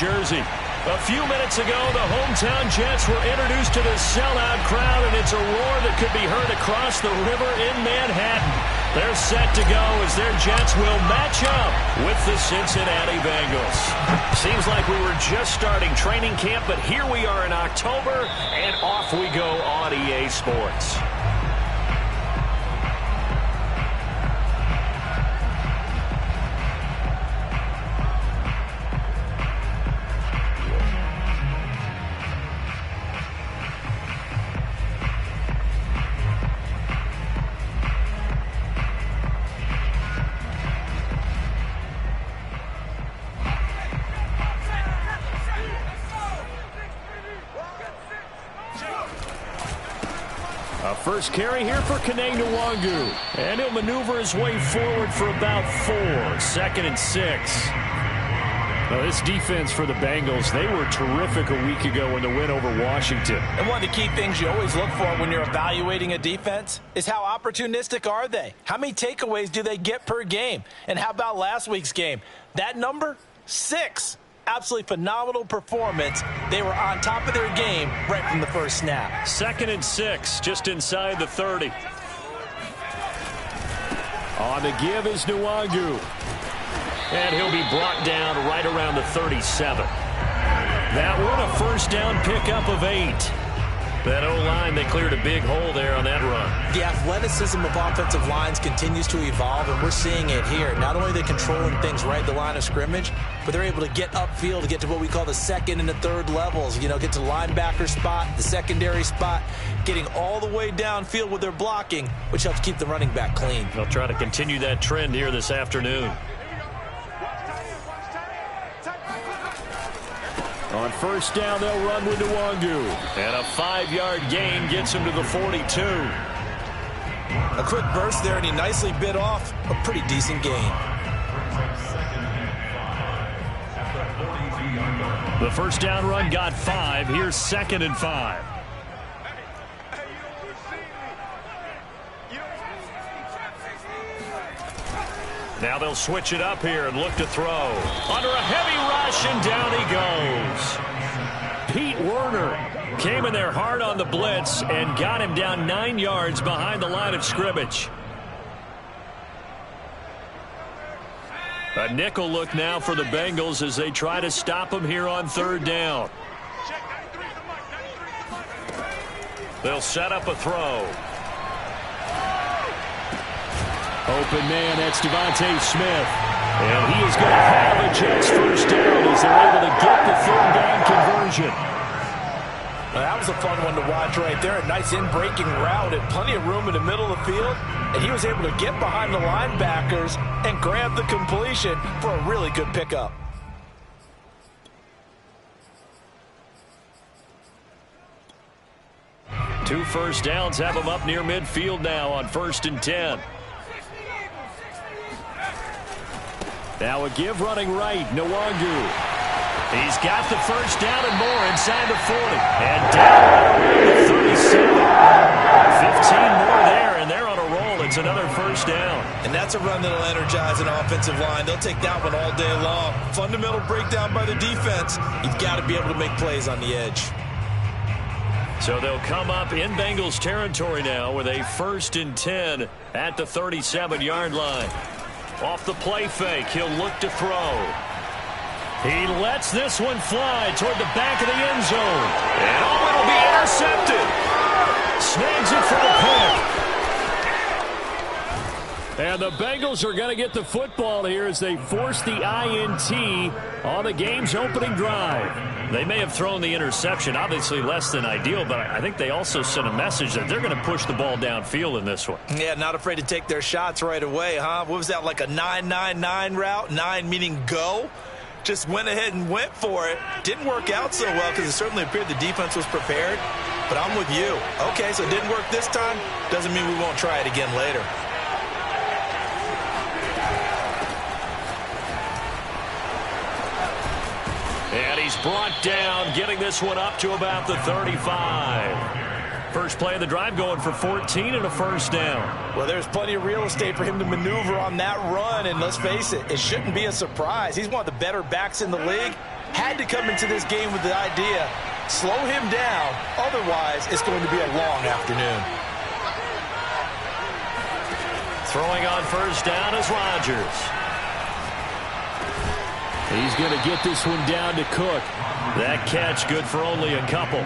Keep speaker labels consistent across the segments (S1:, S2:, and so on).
S1: jersey. A few minutes ago, the hometown Jets were introduced to the sellout crowd, and it's a roar that could be heard across the river in Manhattan. They're set to go as their Jets will match up with the Cincinnati Bengals. Seems like we were just starting training camp, but here we are in October, and off we go on EA Sports. First carry here for NYJ, and he'll maneuver his way forward for about 4. 2nd and 6. Now, this defense for the Bengals, they were terrific a week ago in the win over Washington.
S2: And one of the key things you always look for when you're evaluating a defense is how opportunistic are they? How many takeaways do they get per game? And how about last week's game? That number, 6. Absolutely phenomenal performance. They were on top of their game right from the first snap.
S1: 2nd and 6, just inside the 30. On the give is NYJ. And he'll be brought down right around the 37. That one a first down pickup of 8. That O-line, they cleared a big hole there on that run.
S2: The athleticism of offensive lines continues to evolve, and we're seeing it here. Not only are they controlling things right at the line of scrimmage, but they're able to get upfield to get to what we call the 2nd and the 3rd levels. You know, get to the linebacker spot, the secondary spot, getting all the way downfield with their blocking, which helps keep the running back clean.
S1: They'll try to continue that trend here this afternoon. On first down, they'll run with NYJ. And a 5-yard gain gets him to the 42.
S2: A quick burst there, and he nicely bit off a pretty decent gain.
S1: The first down run got 5. Here's 2nd and 5. Now they'll switch it up here and look to throw. Under a heavy rush, and down he goes. Pete Werner came in there hard on the blitz and got him down 9 yards behind the line of scrimmage. A nickel look now for the Bengals as they try to stop him here on 3rd down. They'll set up a throw. Open man, that's Devontae Smith. And he is going to have a Jets first down as they're able to get the 3rd down conversion.
S2: Well, that was a fun one to watch right there. A nice in-breaking route and plenty of room in the middle of the field. And he was able to get behind the linebackers and grab the completion for a really good pickup.
S1: Two first downs have him up near midfield now on 1st and 10. Now a give running right, NYJ. He's got the first down and more inside the 40. And down the 37. 15 more there, and they're on a roll. It's another first down.
S2: And that's a run that'll energize an offensive line. They'll take that one all day long. Fundamental breakdown by the defense. You've got to be able to make plays on the edge.
S1: So they'll come up in Bengals territory now with a 1st and 10 at the 37-yard line. Off the play fake, he'll look to throw. He lets this one fly toward the back of the end zone. And it'll be intercepted. Snags it for the pick. And the Bengals are going to get the football here as they force the INT on the game's opening drive. They may have thrown the interception, obviously less than ideal, but I think they also sent a message that they're going to push the ball downfield in this one.
S2: Yeah, not afraid to take their shots right away, huh? What was that, like a 9-9-9 route? 9 meaning go? Just went ahead and went for it. Didn't work out so well because it certainly appeared the defense was prepared. But I'm with you. Okay, so it didn't work this time. Doesn't mean we won't try it again later.
S1: And he's brought down, getting this one up to about the 35. First play of the drive going for 14 and a first down.
S2: Well, there's plenty of real estate for him to maneuver on that run, and let's face it, it shouldn't be a surprise. He's one of the better backs in the league. had to come into this game with the idea, slow him down, otherwise it's going to be a long afternoon.
S1: Throwing on first down is Rodgers. He's going to get this one down to Cook. That catch good for only a couple.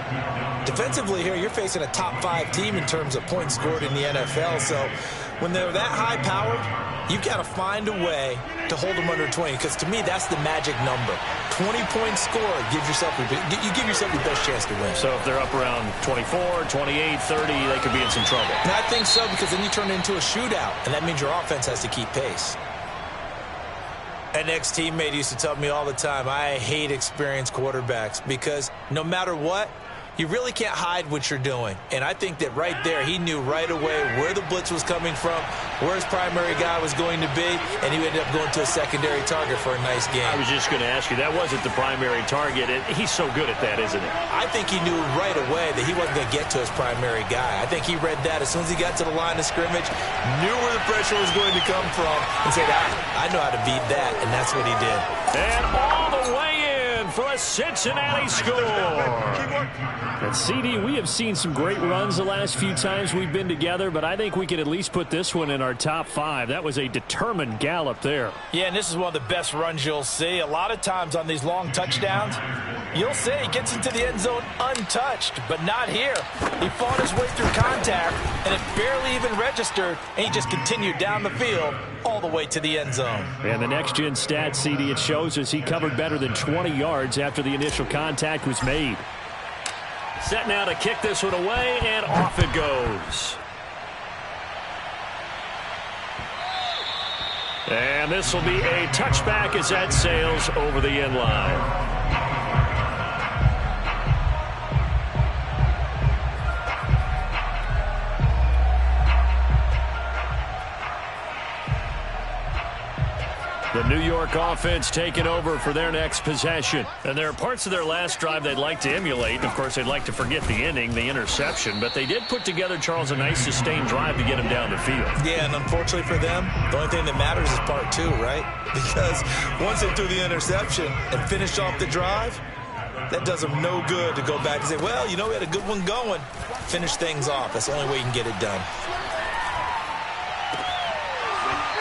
S2: Defensively here, you're facing a top 5 team in terms of points scored in the NFL, so when they're that high-powered, you've got to find a way to hold them under 20, because to me, that's the magic number. 20 points scored, you give yourself your best chance to win.
S1: So if they're up around 24, 28, 30, they could be in some trouble.
S2: And I think so, because then you turn it into a shootout, and that means your offense has to keep pace. An ex-teammate used to tell me all the time, I hate experienced quarterbacks, because no matter what, you really can't hide what you're doing. And I think that right there, he knew right away where the blitz was coming from, where his primary guy was going to be, and he ended up going to a secondary target for a nice game.
S1: I was just going to ask you, that wasn't the primary target. He's so good at that, isn't he?
S2: I think he knew right away that he wasn't going to get to his primary guy. I think he read that as soon as he got to the line of scrimmage, knew where the pressure was going to come from, and said, I know how to beat that, and that's what he did.
S1: And all the way in for a Cincinnati score.
S3: And CD, we have seen some great runs the last few times we've been together, but I think we can at least put this one in our top 5. That was a determined gallop there.
S2: Yeah, and this is one of the best runs you'll see. A lot of times on these long touchdowns, you'll see he gets into the end zone untouched, but not here. He fought his way through contact, and it barely even registered, and he just continued down the field all the way to the end zone.
S3: And the next-gen stat, CD, it shows us he covered better than 20 yards after the initial contact was made.
S1: Set now to kick this one away, and off it goes. And this will be a touchback as that sails over the end line. The New York offense taking over for their next possession. And there are parts of their last drive they'd like to emulate. Of course, they'd like to forget the ending, the interception. But they did put together, Charles, a nice sustained drive to get him down the field.
S2: Yeah, and unfortunately for them, the only thing that matters is part 2, right? Because once they threw the interception and finished off the drive, that does them no good to go back and say, well, you know, we had a good one going. Finish things off. That's the only way you can get it done.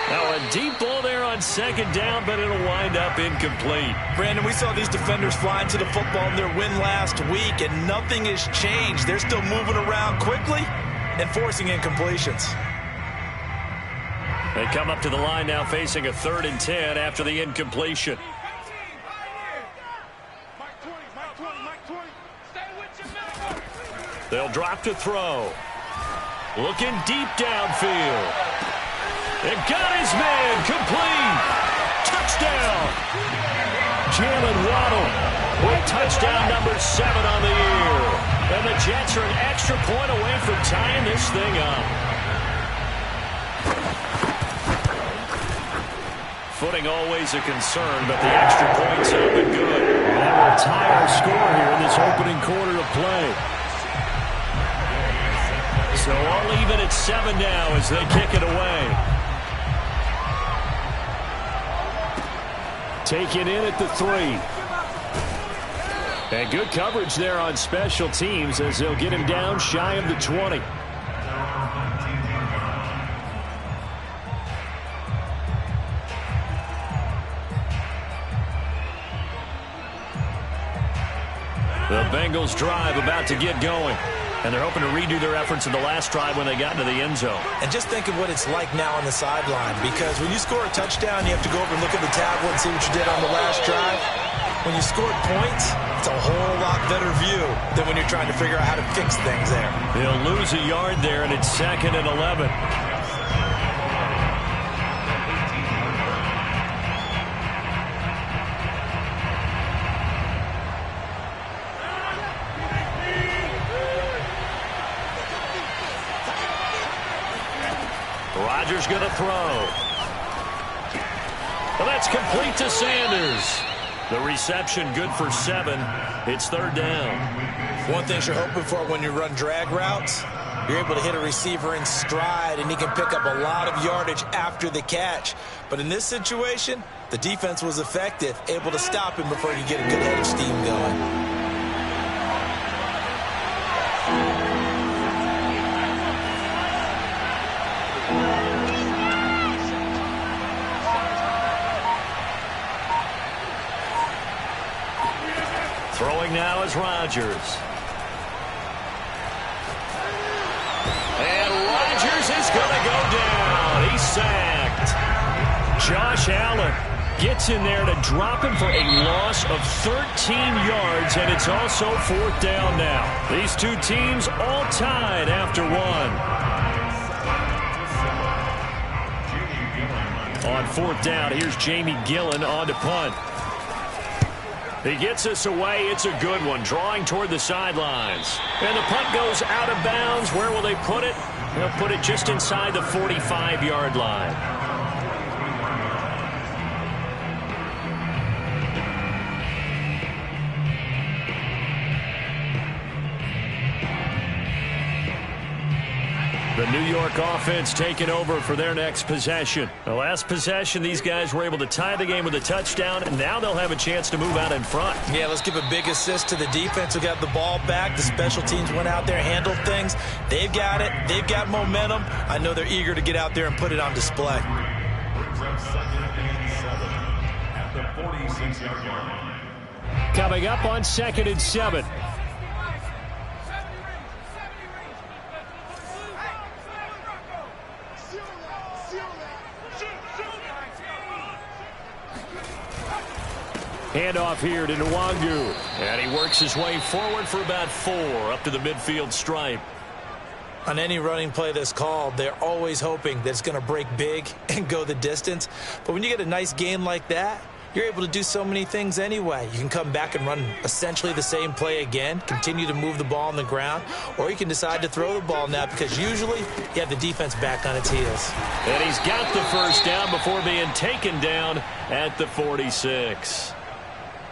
S1: Now a deep ball there on second down, but it'll wind up incomplete.
S2: Brandon, we saw these defenders flying to the football in their win last week, and nothing has changed. They're still moving around quickly and forcing incompletions.
S1: They come up to the line now facing a 3rd and 10 after the incompletion. They'll drop to throw. Looking deep downfield. And got his man complete. Touchdown. Jalen Waddle with touchdown number 7 on the year. And the Jets are an extra point away from tying this thing up. Footing always a concern, but the extra point's up and good.
S3: And that will tie our score here in this opening quarter of play.
S1: So all even at 7 now as they kick it away.
S3: Taken in at the 3. And good coverage there on special teams as they'll get him down shy of the 20.
S1: The Bengals drive about to get going. And they're hoping to redo their efforts in the last drive when they got into the end zone.
S2: And just think of what it's like now on the sideline, because when you score a touchdown, you have to go over and look at the tablet and see what you did on the last drive. When you scored points, it's a whole lot better view than when you're trying to figure out how to fix things there.
S1: They'll lose a yard there, and it's 2nd and 11. Rodgers going to throw. Well, that's complete to Sanders. The reception good for 7. It's 3rd down.
S2: One thing you're hoping for when you run drag routes, You're able to hit a receiver in stride, and he can pick up a lot of yardage after the catch. But in this situation, the defense was effective, able to stop him before he could get a good head of steam going.
S1: Throwing now is Rodgers. And Rodgers is going to go down. He's sacked. Josh Allen gets in there to drop him for a loss of 13 yards, and it's also 4th down now. These two teams all tied after one. On 4th down, here's Jamie Gillen on to punt. He gets us away. It's a good one, drawing toward the sidelines. And the punt goes out of bounds. Where will they put it? They'll put it just inside the 45-yard line. The New York offense taking over for their next possession. The last possession, these guys were able to tie the game with a touchdown, and now they'll have a chance to move out in front.
S2: Yeah, let's give a big assist to the defense who got the ball back. The special teams went out there, handled things. They've got it. They've got momentum. I know they're eager to get out there and put it on display.
S3: Coming up on 2nd and 7. Handoff here to Nwangu. And he works his way forward for about 4 up to the midfield stripe.
S2: On any running play that's called, they're always hoping that it's going to break big and go the distance. But when you get a nice gain like that, you're able to do so many things anyway. You can come back and run essentially the same play again, continue to move the ball on the ground, or you can decide to throw the ball now because usually you have the defense back on its heels.
S1: And he's got the first down before being taken down at the 46.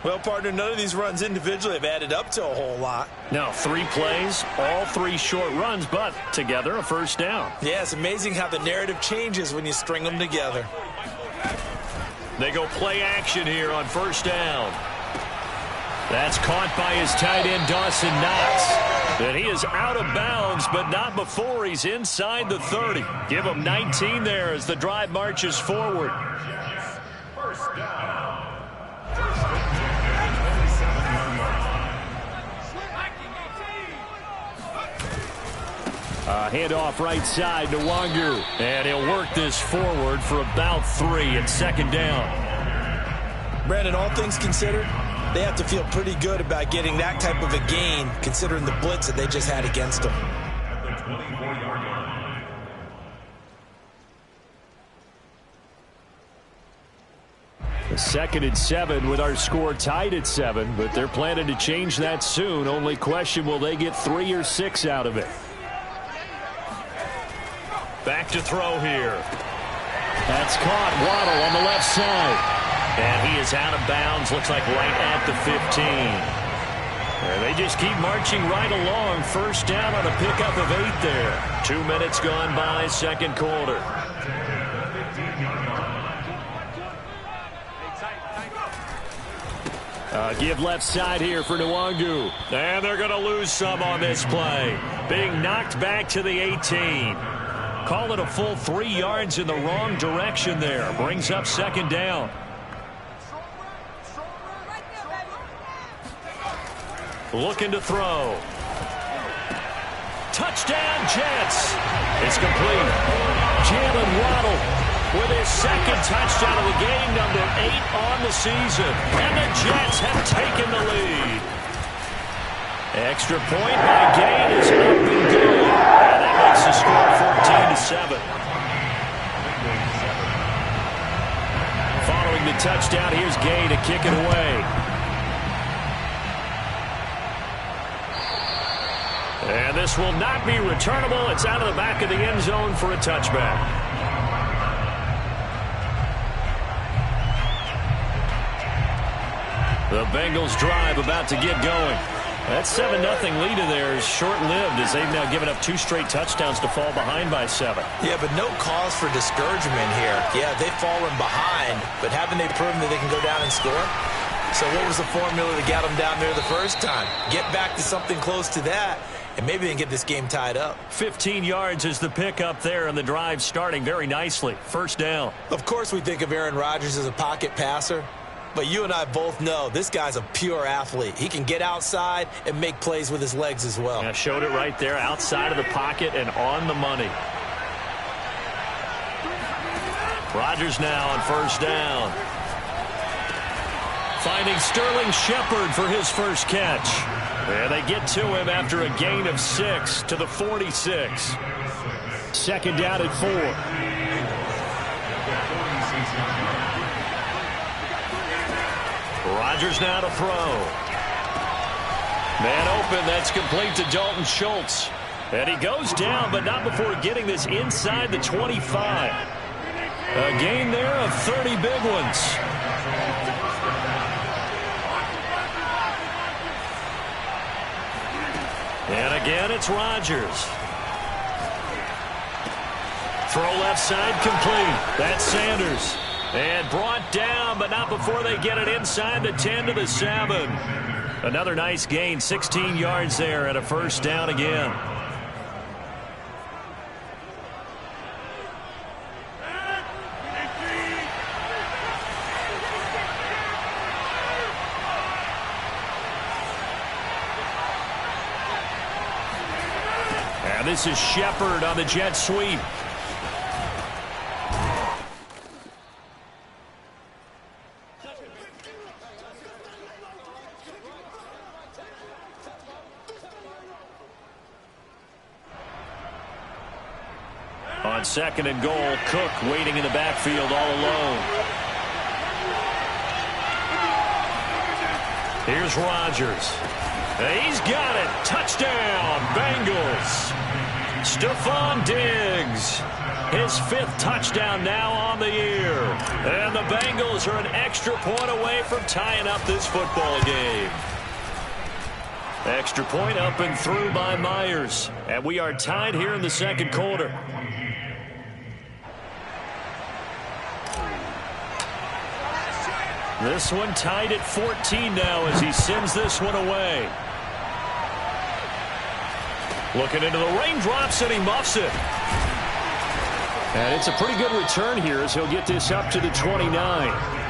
S2: Well, partner, none of these runs individually have added up to a whole lot.
S3: Now, 3 plays, all 3 short runs, but together a first down.
S2: Yeah, it's amazing how the narrative changes when you string them together.
S1: They go play action here on first down. That's caught by his tight end, Dawson Knox. And he is out of bounds, but not before he's inside the 30. Give him 19 there as the drive marches forward.
S4: First down.
S3: Handoff right side to Nwangu.
S1: And he'll work this forward for about 3 and 2nd down.
S2: Brandon, all things considered, they have to feel pretty good about getting that type of a gain, considering the blitz that they just had against them.
S3: The 2nd and 7 with our score tied at 7, but they're planning to change that soon. Only question, will they get 3 or 6 out of it?
S1: Back to throw here.
S3: That's caught. Waddle on the left side.
S1: And he is out of bounds, looks like right at the 15. And they just keep marching right along. First down on a pickup of 8 there. 2 minutes gone by, 2nd quarter.
S3: Give left side here for Nwangu.
S1: And they're going to lose some on this play. Being knocked back to the 18. Call it a full 3 yards in the wrong direction there. Brings up 2nd down. Looking to throw. Touchdown, Jets. It's complete. Jalen Waddle with his 2nd touchdown of the game, number 8 on the season. And the Jets have taken the lead. Extra point by Gain is up and good. And that makes the score 14-7. Following the touchdown, here's Gain to kick it away. And this will not be returnable. It's out of the back of the end zone for a touchback.
S3: The Bengals drive about to get going. That 7-0 lead of theirs short-lived as they've now given up 2 straight touchdowns to fall behind by 7.
S2: Yeah, but no cause for discouragement here. Yeah, they've fallen behind, but haven't they proven that they can go down and score? So what was the formula that got them down there the first time? Get back to something close to that, and maybe they can get this game tied up.
S3: 15 yards is the pickup there, and the drive starting very nicely. First down.
S2: Of course we think of Aaron Rodgers as a pocket passer, but you and I both know this guy's a pure athlete. He can get outside and make plays with his legs as well.
S3: Yeah, showed it right there, outside of the pocket and on the money. Rodgers now on first down. Finding Sterling Shepard for his first catch. And they get to him after a gain of 6 to the 46. Second down at 4. Rodgers now to throw. Man open, that's complete to Dalton Schultz. And he goes down, but not before getting this inside the 25. A gain there of 30 big ones. And again, it's Rodgers. Throw left side complete. That's Sanders. And brought down, but not before they get it inside the 10 to the 7. Another nice gain, 16 yards there and a first down again. And this is Shepard on the jet sweep. On second and goal, Cook waiting in the backfield all alone. Here's Rodgers. He's got it. Touchdown, Bengals. Stephon Diggs. His 5th touchdown now on the year. And the Bengals are an extra point away from tying up this football game. Extra point up and through by Myers. And we are tied here in the second quarter. This one tied at 14 now as he sends this one away. Looking into the raindrops, and he muffs it. And it's a pretty good return here as he'll get this up to the 29.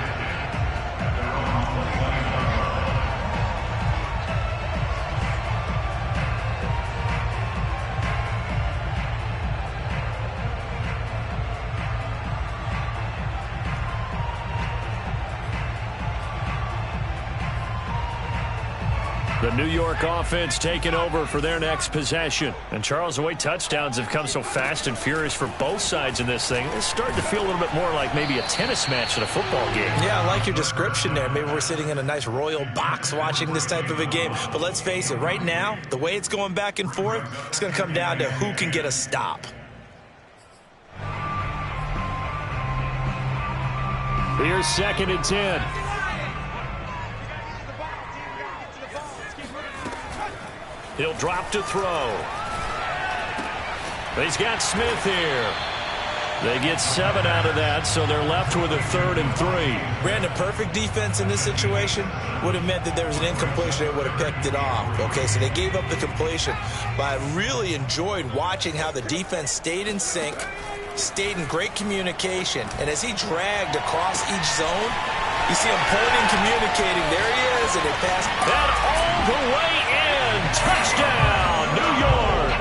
S3: The New York offense taking over for their next possession. And Charles, the way touchdowns have come so fast and furious for both sides in this thing, it's starting to feel a little bit more like maybe a tennis match than a football game. Yeah,
S2: I like your description there. Maybe we're sitting in a nice royal box watching this type of a game. But let's face it, right now, the way it's going back and forth, it's going to come down to who can get a stop.
S3: Here's second and 10. He'll drop to throw. He's got Smith here. They get 7 out of that, so they're left with a 3rd and 3.
S2: Brandon, perfect defense in this situation would have meant that there was an incompletion. They would have picked it off. Okay, so they gave up the completion. But I really enjoyed watching how the defense stayed in sync, stayed in great communication. And as he dragged across each zone, you see him pointing, communicating. There he is, and they passed.
S3: And all the way in. Touchdown, New York.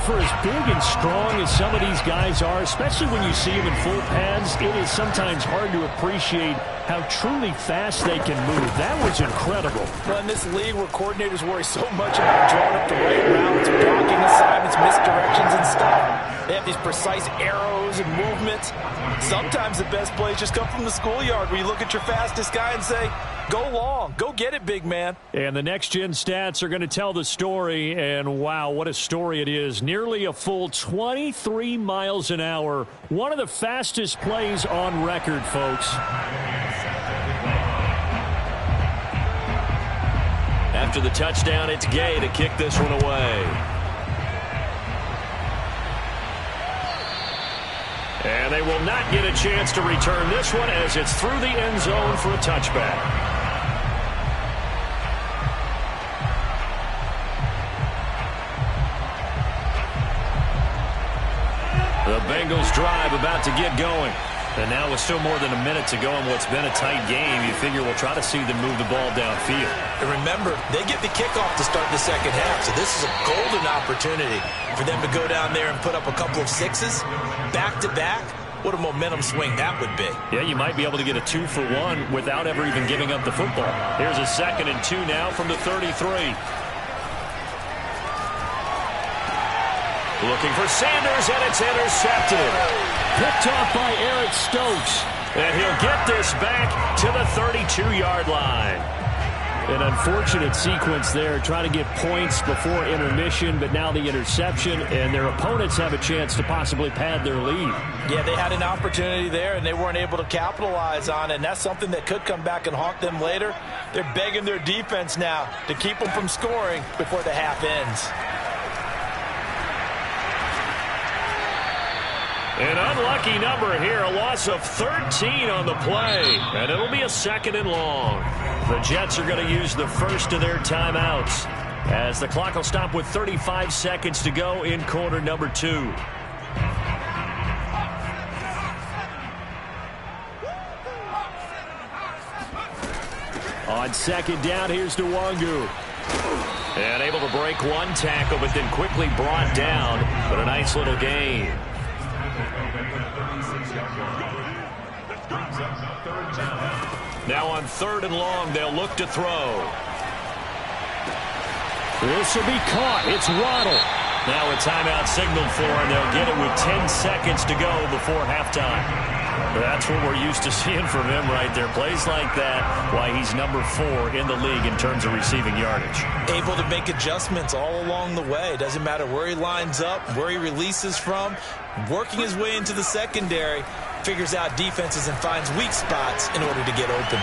S3: For as big and strong as some of these guys are, especially when you see them in full pads, it is sometimes hard to appreciate how truly fast they can move. That was incredible.
S2: Well, in this league where coordinators worry so much about drawing up the right routes, blocking assignments, misdirections, and stuff, they have these precise arrows and movements. Sometimes the best plays just come from the schoolyard where you look at your fastest guy and say, go long. Go get it, big man.
S3: And the next-gen stats are going to tell the story, and wow, what a story it is. Nearly a full 23 miles an hour. One of the fastest plays on record, folks.
S1: After the touchdown, it's Gay to kick this one away. And they will not get a chance to return this one as it's through the end zone for a touchback. The Bengals drive about to get going. And now with still more than a minute to go in what's been a tight game, you figure we'll try to see them move the ball downfield.
S2: And remember, they get the kickoff to start the second half, so this is a golden opportunity for them to go down there and put up a couple of sixes back-to-back. What a momentum swing that would be.
S1: Yeah, you might be able to get a 2-for-1 without ever even giving up the football. Here's a 2nd and 2 now from the 33. Looking for Sanders, and it's intercepted.
S3: Picked off by Eric Stokes.
S1: And he'll get this back to the 32-yard line.
S3: An unfortunate sequence there, trying to get points before intermission, but now the interception, and their opponents have a chance to possibly pad their lead.
S2: Yeah, they had an opportunity there, and they weren't able to capitalize on it, and that's something that could come back and haunt them later. They're begging their defense now to keep them from scoring before the half ends.
S1: An unlucky number here, a loss of 13 on the play, and it'll be a 2nd and long. The Jets are going to use the first of their timeouts as the clock will stop with 35 seconds to go in quarter number 2.
S3: On 2nd down, here's Nwangu.
S1: And able to break one tackle, but then quickly brought down, but a nice little gain. Now on 3rd and long, they'll look to throw.
S3: This will be caught. It's Waddle.
S1: Now a timeout signaled for, and they'll get it with 10 seconds to go before halftime. That's what we're used to seeing from him right there. Plays like that, why he's number 4 in the league in terms of receiving yardage.
S2: Able to make adjustments all along the way. Doesn't matter where he lines up, where he releases from. Working his way into the secondary, figures out defenses and finds weak spots in order to get open.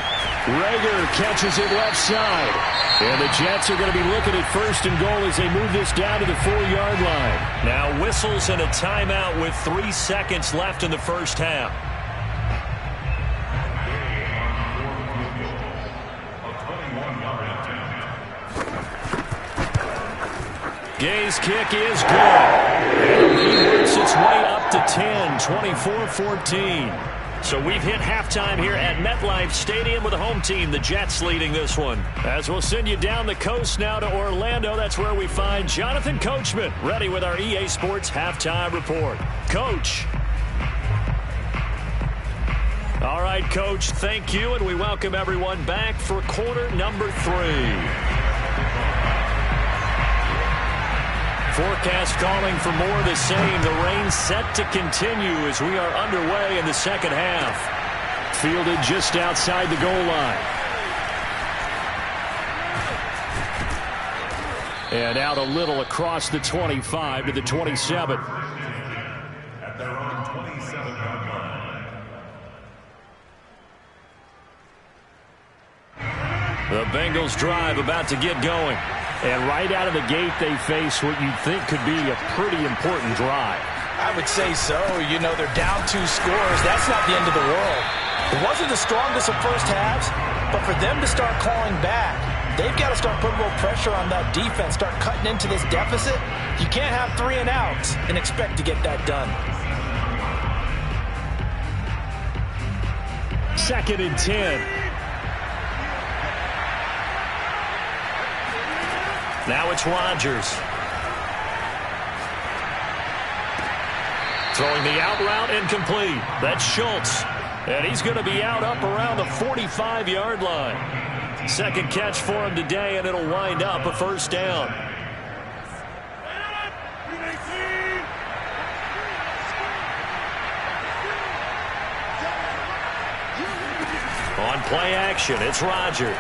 S3: Rager catches it left side. And the Jets are going to be looking at 1st and goal as they move this down to the 4-yard line.
S1: Now whistles and a timeout with 3 seconds left in the first half. Gay's kick is good. And the lead works its way up to 10, 24-14. So we've hit halftime here at MetLife Stadium with the home team, the Jets, leading this one. As we'll send you down the coast now to Orlando, that's where we find Jonathan Coachman, ready with our EA Sports halftime report. Coach. All right, Coach, thank you, and we welcome everyone back for quarter number 3. Forecast calling for more of the same. The rain set to continue as we are underway in the second half.
S3: Fielded just outside the goal line. And out a little across the 25 to the 27.
S4: At their own 27-yard line.
S1: The Bengals drive about to get going.
S3: And right out of the gate, they face what you'd think could be a pretty important drive.
S2: I would say so. You know, they're down 2 scores. That's not the end of the world. It wasn't the strongest of first halves, but for them to start clawing back, they've got to start putting a little pressure on that defense, start cutting into this deficit. You can't have 3 and outs and expect to get that done.
S3: 2nd and 10.
S1: Now it's Rodgers. Throwing the out route incomplete. That's Schultz. And he's going to be out up around the 45-yard line. Second catch for him today, and it'll wind up a first down. On play action, it's Rodgers.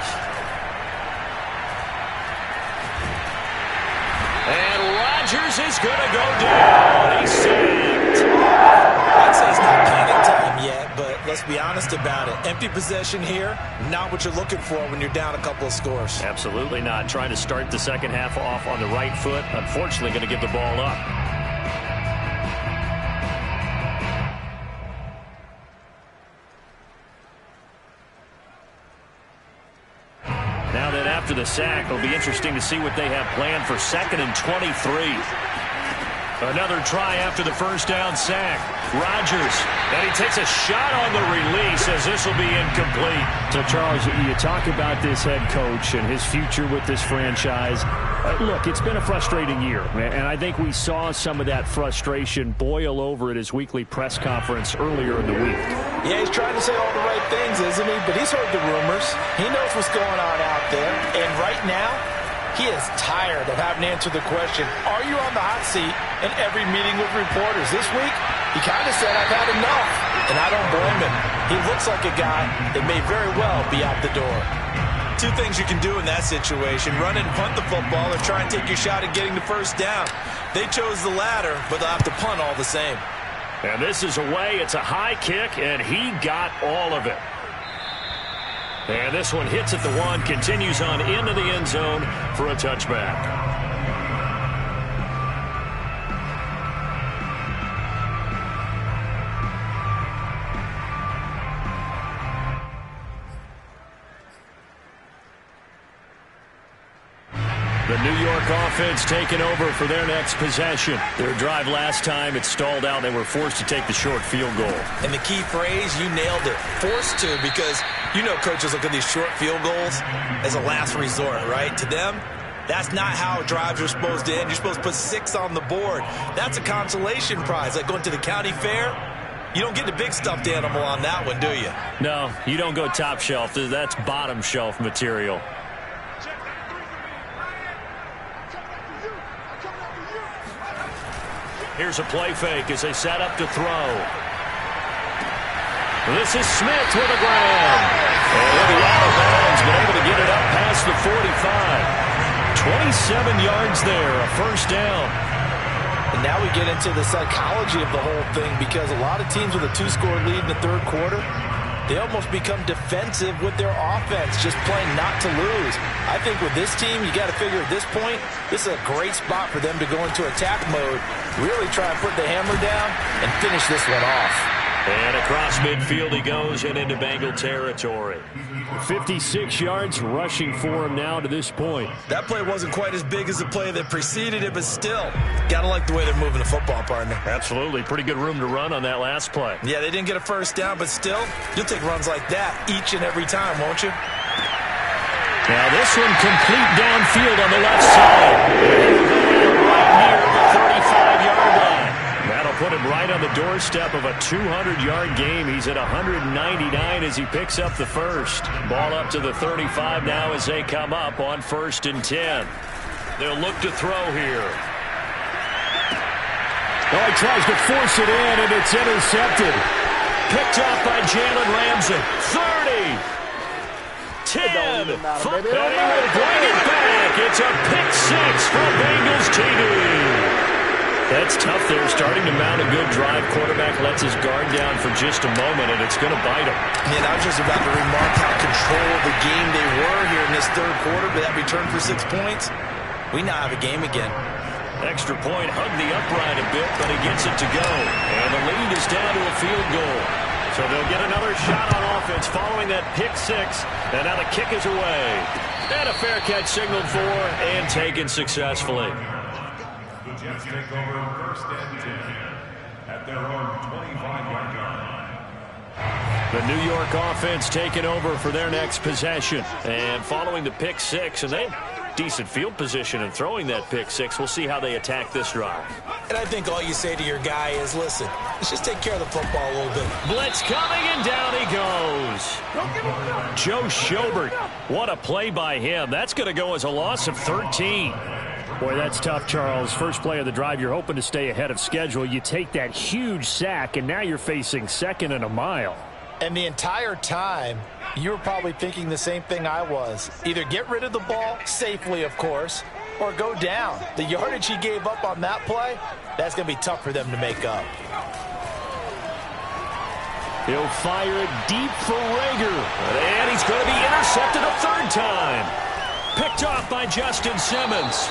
S1: And Rodgers is going to go down. He's sacked.
S2: I'd say it's not panic time yet, but let's be honest about it. Empty possession here, not what you're looking for when you're down a couple of scores.
S3: Absolutely not. Trying to start the second half off on the right foot. Unfortunately, going to give the ball up. Now then, after the sack, it'll be interesting to see what they have planned for 2nd and 23. Another try after the first down sack. Rodgers, and he takes a shot on the release as this will be incomplete.
S1: So, Charles, you talk about this head coach and his future with this franchise. Look, it's been a frustrating year, and I think we saw some of that frustration boil over at his weekly press conference earlier in the week.
S2: Yeah, he's trying to say all the right things, isn't he? But he's heard the rumors. He knows what's going on out there. And right now, he is tired of having to answer the question, are you on the hot seat in every meeting with reporters? This week, he kind of said, I've had enough. And I don't blame him. He looks like a guy that may very well be out the door. Two things you can do in that situation, run and punt the football or try and take your shot at getting the first down. They chose the latter, but they'll have to punt all the same.
S3: And this is away. It's a high kick, and he got all of it. And this one hits at the 1, continues on into the end zone for a touchback. The New York offense taking over for their next possession. Their drive last time, it stalled out. They were forced to take the short field goal.
S2: And the key phrase, you nailed it. Forced to, because you know coaches look at these short field goals as a last resort, right? To them, that's not how drives are supposed to end. You're supposed to put 6 on the board. That's a consolation prize. Like going to the county fair, you don't get the big stuffed animal on that one, do you?
S3: No, you don't go top shelf. That's bottom shelf material. Here's a play fake as they set up to throw. This is Smith with a grab. And he'll be out of bounds, but able to get it up past the 45. 27 yards there, a first down.
S2: And now we get into the psychology of the whole thing, because a lot of teams with a 2-score lead in the third quarter, they almost become defensive with their offense, just playing not to lose. I think with this team, you got to figure at this point, this is a great spot for them to go into attack mode, really try and put the hammer down and finish this one off.
S3: And across midfield he goes and into Bengal territory. 56 yards rushing for him now to this point.
S2: That play wasn't quite as big as the play that preceded it, but still, got to like the way they're moving the football, partner.
S3: Absolutely. Pretty good room to run on that last play.
S2: Yeah, they didn't get a first down, but still, you'll take runs like that each and every time, won't you?
S3: Now this one complete downfield on the left side. Right near the 35-yard line. That'll put him right on the doorstep of a 200-yard game. He's at 199 as he picks up the first. Ball up to the 35 now as they come up on 1st and 10. They'll look to throw here.
S1: Oh, he tries to force it in, and it's intercepted.
S3: Picked up by Jalen Ramsey. 30. 10. And he will bring it back. It's a pick 6 for Bengals TD. That's tough there, starting to mount a good drive. Quarterback lets his guard down for just a moment, and it's going to bite him.
S2: And I was just about to remark how controlled the game they were here in this third quarter, but that return for 6 points, we now have a game again.
S3: Extra point, hugged the upright a bit, but he gets it to go. And the lead is down to a field goal. So they'll get another shot on offense following that pick 6. And now the kick is away. And a fair catch signaled for and taken successfully.
S4: The Jets take over 1st and 10 at their own 25-yard line.
S3: The New York offense taking over for their next possession. And following the pick 6, and they have decent field position in throwing that pick 6. We'll see how they attack this drive.
S2: And I think all you say to your guy is, listen, let's just take care of the football a little bit.
S3: Blitz coming, and down he goes. Joe Schobert, what a play by him. That's going to go as a loss of 13.
S1: Boy, that's tough, Charles. First play of the drive, you're hoping to stay ahead of schedule. You take that huge sack, and now you're facing 2nd and a mile.
S2: And the entire time, you were probably thinking the same thing I was. Either get rid of the ball, safely, of course, or go down. The yardage he gave up on that play, that's going to be tough for them to make up.
S3: He'll fire it deep for Rager. And he's going to be intercepted a third time. Picked off by Justin Simmons.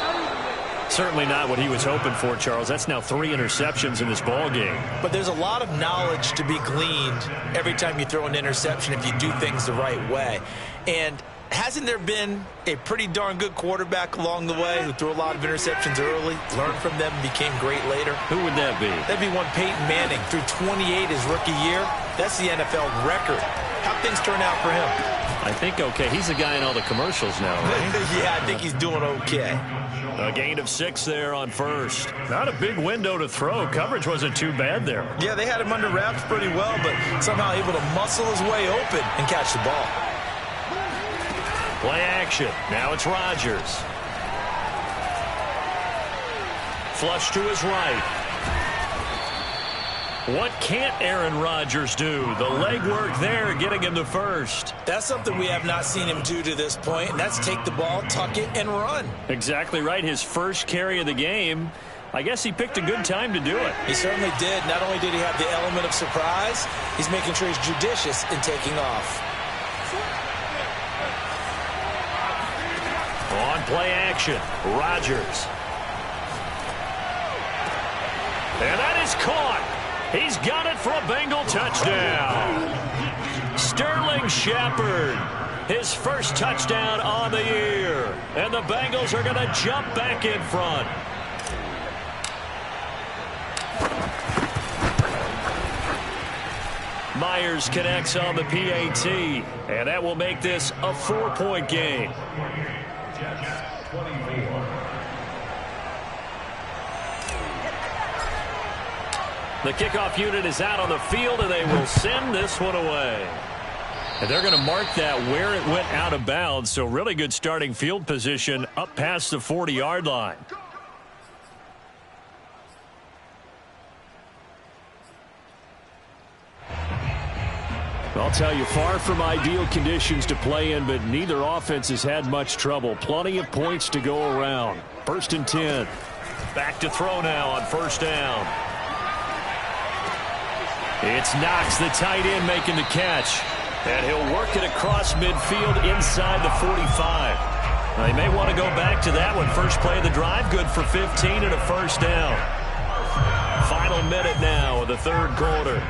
S3: Certainly not what he was hoping for, Charles. That's now 3 interceptions in this ball game.
S2: But there's a lot of knowledge to be gleaned every time you throw an interception if you do things the right way. And hasn't there been a pretty darn good quarterback along the way who threw a lot of interceptions early, learned from them, and became great later?
S3: Who would that be?
S2: That'd be one Peyton Manning. Threw 28 his rookie year. That's the NFL record. How'd things turn out for him?
S3: I think okay. He's the guy in all the commercials now, right?
S2: Yeah, I think he's doing okay.
S3: A gain of 6 there on first. Not a big window to throw. Coverage wasn't too bad there.
S2: Yeah, they had him under wraps pretty well, but somehow able to muscle his way open and catch the ball.
S3: Play action. Now it's Rodgers. Flush to his right. What can't Aaron Rodgers do? The legwork there getting him the first.
S2: That's something we have not seen him do to this point, and that's take the ball, tuck it, and run.
S3: Exactly right. His first carry of the game. I guess he picked a good time to do it.
S2: He certainly did. Not only did he have the element of surprise, he's making sure he's judicious in taking off.
S3: On play action, Rodgers. And that is caught. He's got it for a Bengal touchdown. Sterling Shepard, his first touchdown on the year. And the Bengals are going to jump back in front. Myers connects on the PAT, and that will make this a 4-point game. The kickoff unit is out on the field, and they will send this one away. And they're going to mark that where it went out of bounds, so really good starting field position up past the 40-yard line. I'll tell you, far from ideal conditions to play in, but neither offense has had much trouble. Plenty of points to go around. 1st and 10. Back to throw now on 1st down. It's Knox, the tight end, making the catch. And he'll work it across midfield inside the 45. They may want to go back to that one. First play of the drive, good for 15 and a 1st down. Final minute now of the 3rd quarter.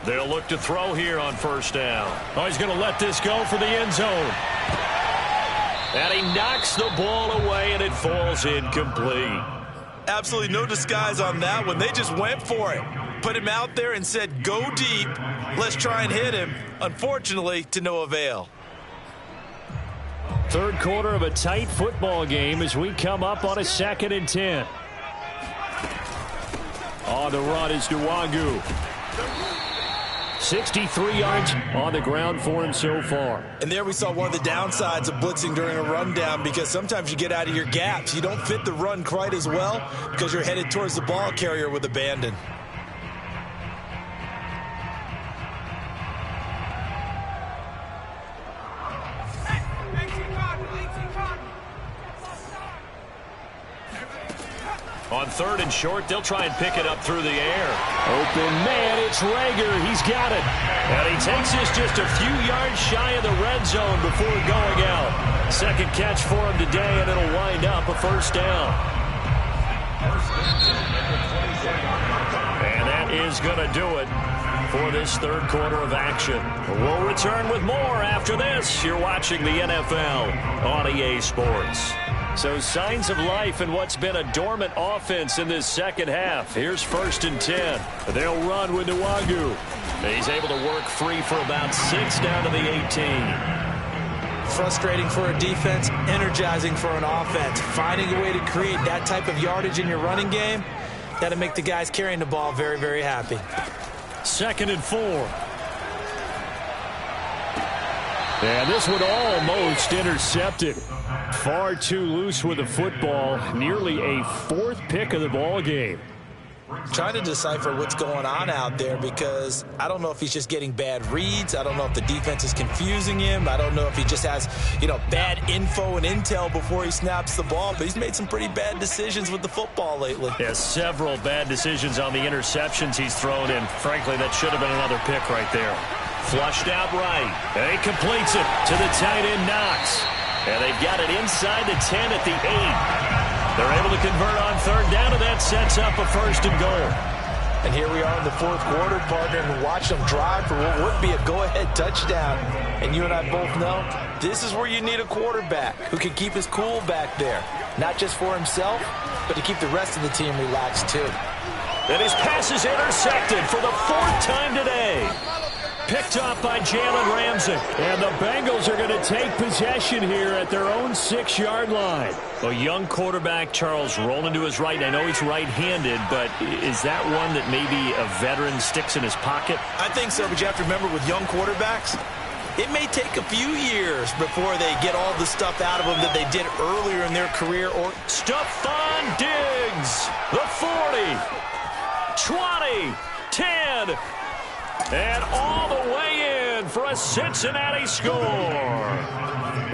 S3: They'll look to throw here on 1st down. Oh, he's going to let this go for the end zone. And he knocks the ball away, and it falls incomplete.
S2: Absolutely no disguise on that one. They just went for it. Put him out there and said, go deep. Let's try and hit him. Unfortunately, to no avail.
S3: 3rd quarter of a tight football game as we come up on a 2nd and 10. On the run is Nwangu. 63 yards on the ground for him so far.
S2: And there we saw one of the downsides of blitzing during a rundown, because sometimes you get out of your gaps. You don't fit the run quite as well because you're headed towards the ball carrier with abandon.
S3: On 3rd and short, they'll try and pick it up through the air. Open man, it's Rager. He's got it. And he takes this just a few yards shy of the red zone before going out. 2nd catch for him today, and it'll wind up a 1st down. And that is going to do it for this 3rd quarter of action. We'll return with more after this. You're watching the NFL on EA Sports. So signs of life in what's been a dormant offense in this 2nd half. Here's 1st and 10. They'll run with Nwangu. He's able to work free for about 6 down to the 18.
S2: Frustrating for a defense, energizing for an offense. Finding a way to create that type of yardage in your running game, that'll make the guys carrying the ball very, very happy.
S3: 2nd and 4. And this one almost intercepted. Far too loose with the football. Nearly a 4th pick of the ball game.
S2: trying to decipher what's going on out there, because I don't know if he's just getting bad reads. I don't know if the defense is confusing him. I don't know if he just has, bad info and intel before he snaps the ball. But he's made some pretty bad decisions with the football lately.
S1: Yeah, several bad decisions on the interceptions he's thrown in. Frankly, that should have been another pick right there. Flushed out right. And he completes it to the tight end, Knox. And they've got it inside the 10 at the 8. They're able to convert on third down, and that sets up a 1st and goal.
S2: And here we are in the 4th quarter, partner, and watch them drive for what would be a go-ahead touchdown. And you and I both know this is where you need a quarterback who can keep his cool back there. Not just for himself, but to keep the rest of the team relaxed, too.
S1: And his pass is intercepted for the 4th time today. Picked off by Jalen Ramsey. And the Bengals are going to take possession here at their own 6-yard line. A young quarterback, Charles, rolling to his right. I know he's right-handed, but is that one that maybe a veteran sticks in his pocket?
S2: I think so, but you have to remember with young quarterbacks, it may take a few years before they get all the stuff out of them that they did earlier in their career. Or
S1: Stephon Diggs, the 40, 20, 10, and all the way in for a Cincinnati score.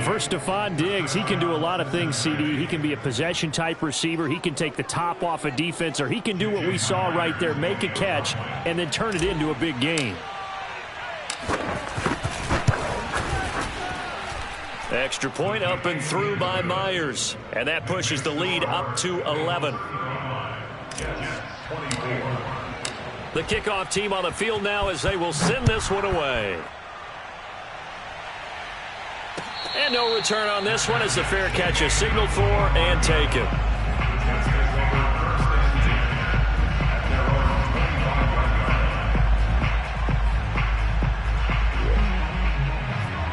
S3: For Stephon Diggs, he can do a lot of things, CD. He can be a possession-type receiver. He can take the top off a defense, or he can do what we saw right there, make a catch, and then turn it into a big game.
S1: Extra point up and through by Myers. And that pushes the lead up to 11. The kickoff team on the field now as they will send this one away. And no return on this one as the fair catch is signaled for and taken.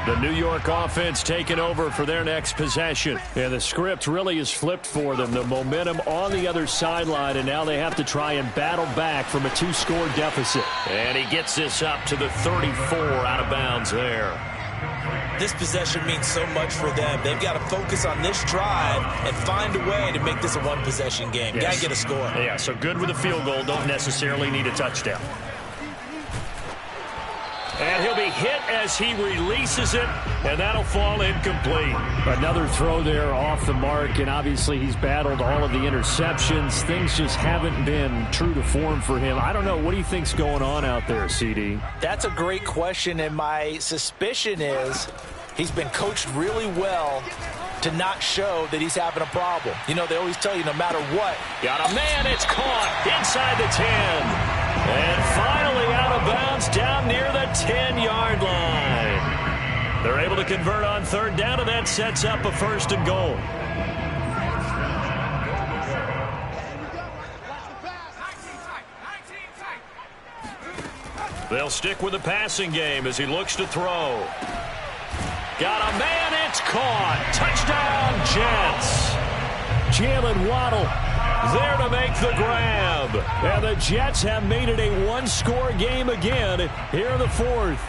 S1: The New York offense taking over for their next possession.
S3: Yeah, the script really is flipped for them. The momentum on the other sideline, and now they have to try and battle back from a 2-score deficit.
S1: And he gets this up to the 34 out of bounds there.
S2: This possession means so much for them. They've got to focus on this drive and find a way to make this a one-possession game.
S1: Yes.
S2: Got to get a score.
S1: Yeah, so good with a field goal. Don't necessarily need a touchdown. And he'll be hit as he releases it, and that'll fall incomplete.
S3: Another throw there off the mark, and obviously he's battled all of the interceptions. Things just haven't been true to form for him. I don't know. What do you think's going on out there, CD?
S2: That's a great question, and my suspicion is he's been coached really well to not show that he's having a problem. You know, they always tell you no matter what.
S1: Got a man, it's caught inside the 10. And finally out of bounds down near the 10-yard line. They're able to convert on third down, and that sets up a 1st and goal. They'll stick with the passing game as he looks to throw. Got a man, it's caught. Touchdown, Jets.
S3: Jalen Waddle
S1: there to make the grab.
S3: And the Jets have made it a 1-score game again here in the 4th.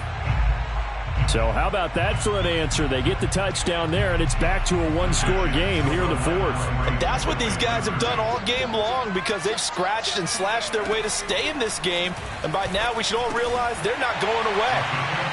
S3: So how about that for an answer? They get the touchdown there, and it's back to a 1-score game here in the 4th.
S2: And that's what these guys have done all game long, because they've scratched and slashed their way to stay in this game. And by now, we should all realize they're not going away.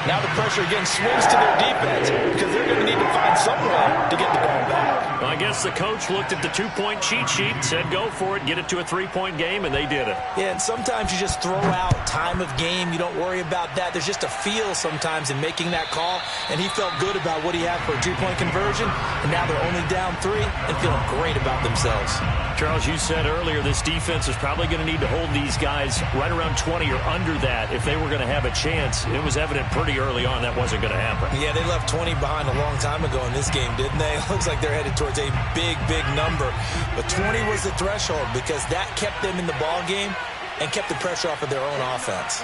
S2: Now the pressure again swings to their defense, because they're going to need to find some way to get the ball back.
S1: Well, I guess the coach looked at the 2-point cheat sheet, said go for it, get it to a 3-point game, and they did it.
S2: Yeah, and sometimes you just throw out time of game. You don't worry about that. There's just a feel sometimes in making that call, and he felt good about what he had for a 2-point conversion, and now they're only down 3 and feeling great about themselves.
S1: Charles, you said earlier this defense is probably going to need to hold these guys right around 20 or under that if they were going to have a chance. It was evident pretty early on that wasn't going to happen.
S2: Yeah, they left 20 behind a long time ago in this game, didn't they? It looks like they're headed towards a big, big number. But 20 was the threshold, because that kept them in the ball game and kept the pressure off of their own offense.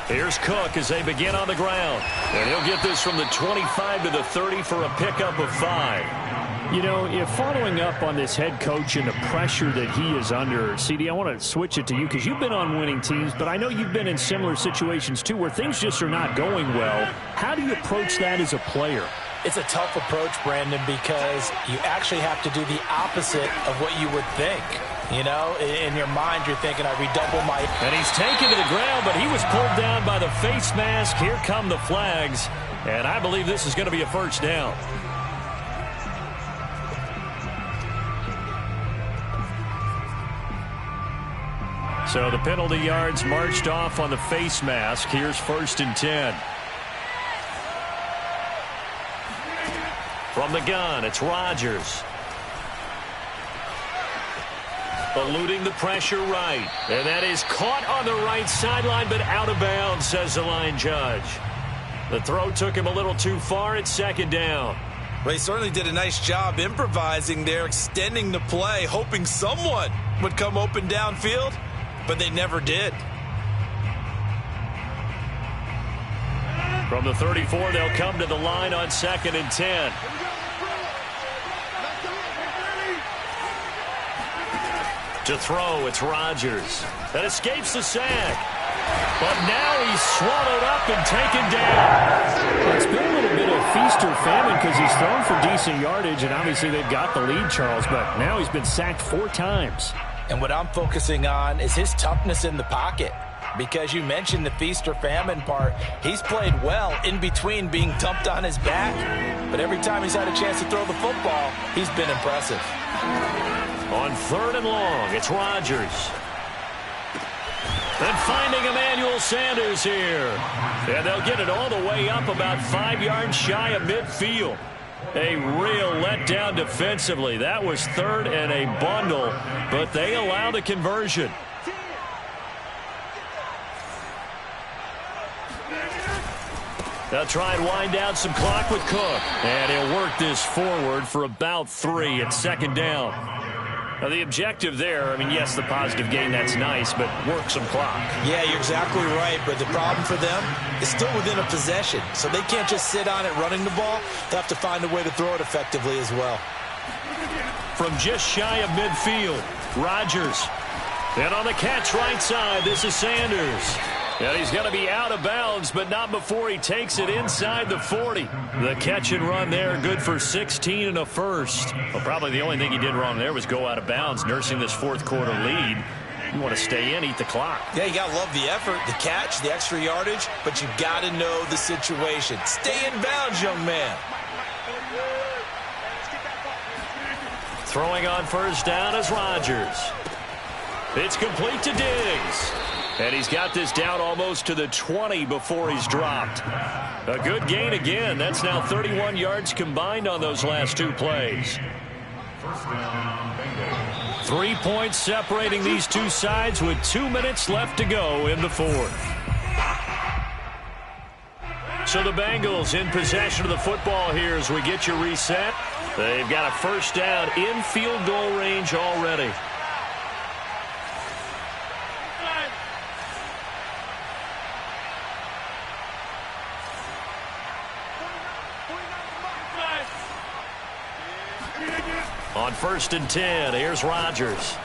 S1: Here's Cook as they begin on the ground. And he'll get this from the 25 to the 30 for a pickup of 5.
S3: You know, if following up on this head coach and the pressure that he is under, CD, I want to switch it to you because you've been on winning teams, but I know you've been in similar situations too where things just are not going well. How do you approach that as a player?
S2: It's a tough approach, Brandon, because you actually have to do the opposite of what you would think. You know, in your mind, you're thinking, I redouble my...
S3: And he's taken to the ground, but he was pulled down by the face mask. Here come the flags. And I believe this is going to be a first down. So the penalty yards marched off on the face mask. Here's 1st and 10. From the gun, it's Rodgers. Eluding the pressure right. And that is caught on the right sideline, but out of bounds, says the line judge. The throw took him a little too far. It's 2nd down.
S2: Well, he certainly did a nice job improvising there, extending the play, hoping someone would come open downfield, but they never did.
S3: From the 34, they'll come to the line on 2nd and 10. To throw, it's Rodgers. That escapes the sack. But now he's swallowed up and taken down. Well, it's been a little bit of feast or famine because he's thrown for decent yardage, and obviously they've got the lead, Charles, but now he's been sacked 4 times.
S2: And what I'm focusing on is his toughness in the pocket. Because you mentioned the feast or famine part, he's played well in between being dumped on his back. But every time he's had a chance to throw the football, he's been impressive.
S3: On 3rd and long, it's Rodgers. And finding Emmanuel Sanders here. And they'll get it all the way up about 5 yards shy of midfield. A real letdown defensively. That was 3rd and a bundle, but they allow the conversion. They'll try and wind down some clock with Cook. And he'll work this forward for about 3 at 2nd down. Now, the objective there, I mean, yes, the positive gain, that's nice, but work some clock.
S2: Yeah, you're exactly right, but the problem for them is still within a possession, so they can't just sit on it running the ball. They'll have to find a way to throw it effectively as well.
S3: From just shy of midfield, Rodgers. And on the catch right side, this is Sanders. And he's going to be out of bounds, but not before he takes it inside the 40. The catch and run there, good for 16 and a first. Well, probably the only thing he did wrong there was go out of bounds, nursing this 4th quarter lead. You want to stay in, eat the clock.
S2: Yeah, you got to love the effort, the catch, the extra yardage, but you got to know the situation. Stay in bounds, young man.
S3: Throwing on 1st down is Rodgers. It's complete to Diggs. And he's got this down almost to the 20 before he's dropped. A good gain again. That's now 31 yards combined on those last 2 plays. 3 points separating these two sides with 2 minutes left to go in the 4th. So the Bengals in possession of the football here as we get you reset. They've got a 1st down in field goal range already. On 1st and 10, here's Rodgers.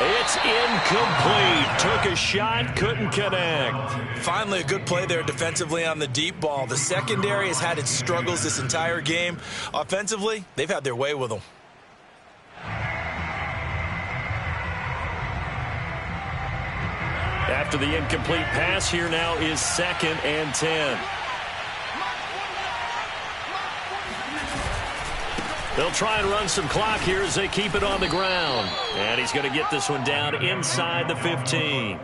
S3: It's incomplete. Took a shot, couldn't connect.
S2: Finally, a good play there defensively on the deep ball. The secondary has had its struggles this entire game. Offensively, they've had their way with them.
S3: After the incomplete pass, here now is 2nd and 10. They'll try and run some clock here as they keep it on the ground. And he's going to get this one down inside the 15.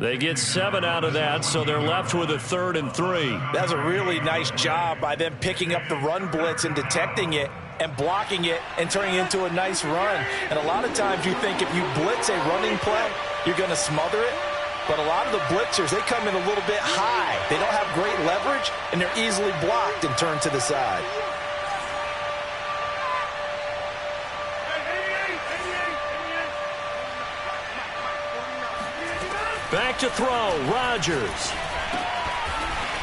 S3: They get 7 out of that, so they're left with a 3rd and 3.
S2: That's a really nice job by them picking up the run blitz and detecting it and blocking it and turning it into a nice run. And a lot of times you think if you blitz a running play, you're going to smother it. But a lot of the blitzers, they come in a little bit high. They don't have great leverage, and they're easily blocked and turned to the side.
S3: Back to throw, Rodgers.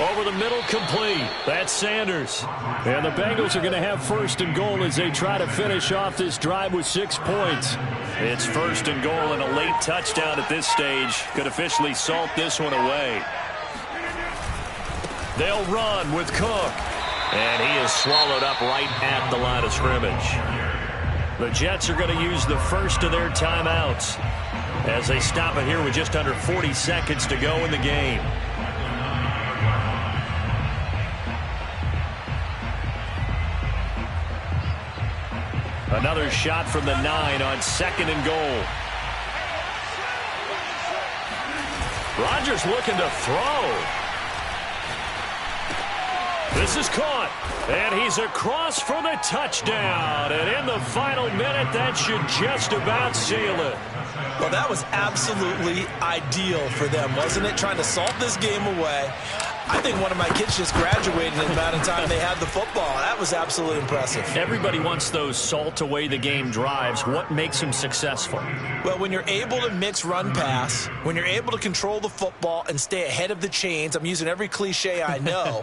S3: Over the middle, complete. That's Sanders. And the Bengals are going to have 1st and goal as they try to finish off this drive with 6 points. It's 1st and goal and a late touchdown at this stage. Could officially salt this one away. They'll run with Cook.
S1: And he is swallowed up right at the line of scrimmage. The Jets are going to use the first of their timeouts as they stop it here with just under 40 seconds to go in the game. Another shot from the 9 on 2nd and goal. Rodgers looking to throw. This is caught, and he's across for the touchdown. And in the final minute, that should just about seal it.
S2: Well, that was absolutely ideal for them, wasn't it? Trying to salt this game away. I think one of my kids just graduated in the amount of time they had the football. That was absolutely impressive.
S1: Everybody wants those salt-away-the-game drives. What makes them successful?
S2: Well, when you're able to mix run-pass, when you're able to control the football and stay ahead of the chains, I'm using every cliche I know,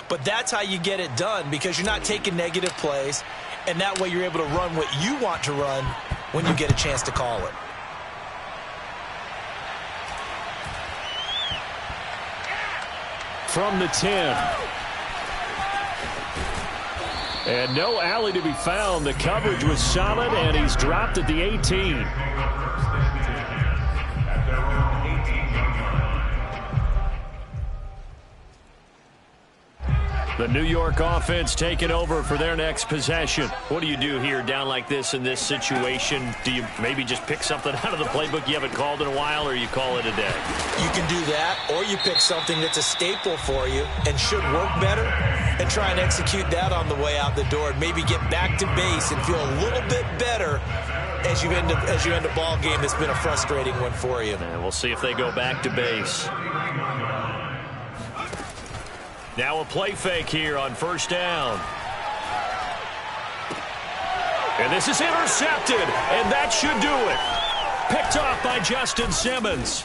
S2: but that's how you get it done because you're not taking negative plays, and that way you're able to run what you want to run when you get a chance to call it.
S3: From the 10. And no alley to be found. The coverage was solid, and he's dropped at the 18. The New York offense taking over for their next possession.
S1: What do you do here down like this in this situation? Do you maybe just pick something out of the playbook you haven't called in a while, or you call it a day?
S2: You can do that, or you pick something that's a staple for you and should work better and try and execute that on the way out the door and maybe get back to base and feel a little bit better as you end a ball game that's been a frustrating one for you.
S1: And we'll see if they go back to base. Now a play fake here on 1st down. And this is intercepted, and that should do it. Picked off by Justin Simmons.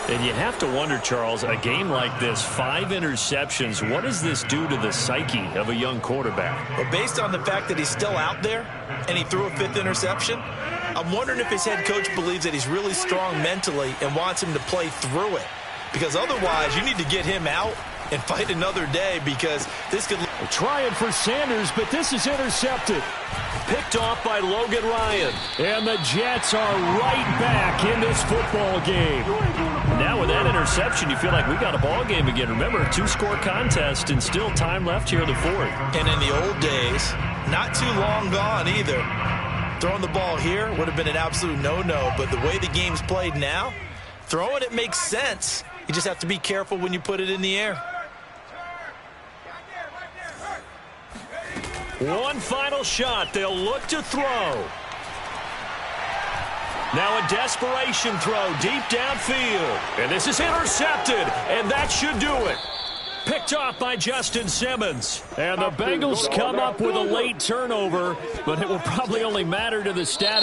S1: And you have to wonder, Charles, a game like this, 5 interceptions, what does this do to the psyche of a young quarterback?
S2: Well, based on the fact that he's still out there and he threw a 5th interception, I'm wondering if his head coach believes that he's really strong mentally and wants him to play through it. Because otherwise, you need to get him out and fight another day because this could...
S3: Trying for Sanders, but this is intercepted.
S1: Picked off by Logan Ryan.
S3: And the Jets are right back in this football game.
S1: Now with that interception, you feel like we got a ball game again. Remember, 2-score contest and still time left here in the 4th.
S2: And in the old days, not too long gone either. Throwing the ball here would have been an absolute no-no, but the way the game's played now, throwing it makes sense. You just have to be careful when you put it in the air.
S1: One final shot. They'll look to throw. Now a desperation throw deep downfield. And this is intercepted, and that should do it. Picked off by Justin Simmons.
S3: And the Bengals come up with a late turnover, but it will probably only matter to the status.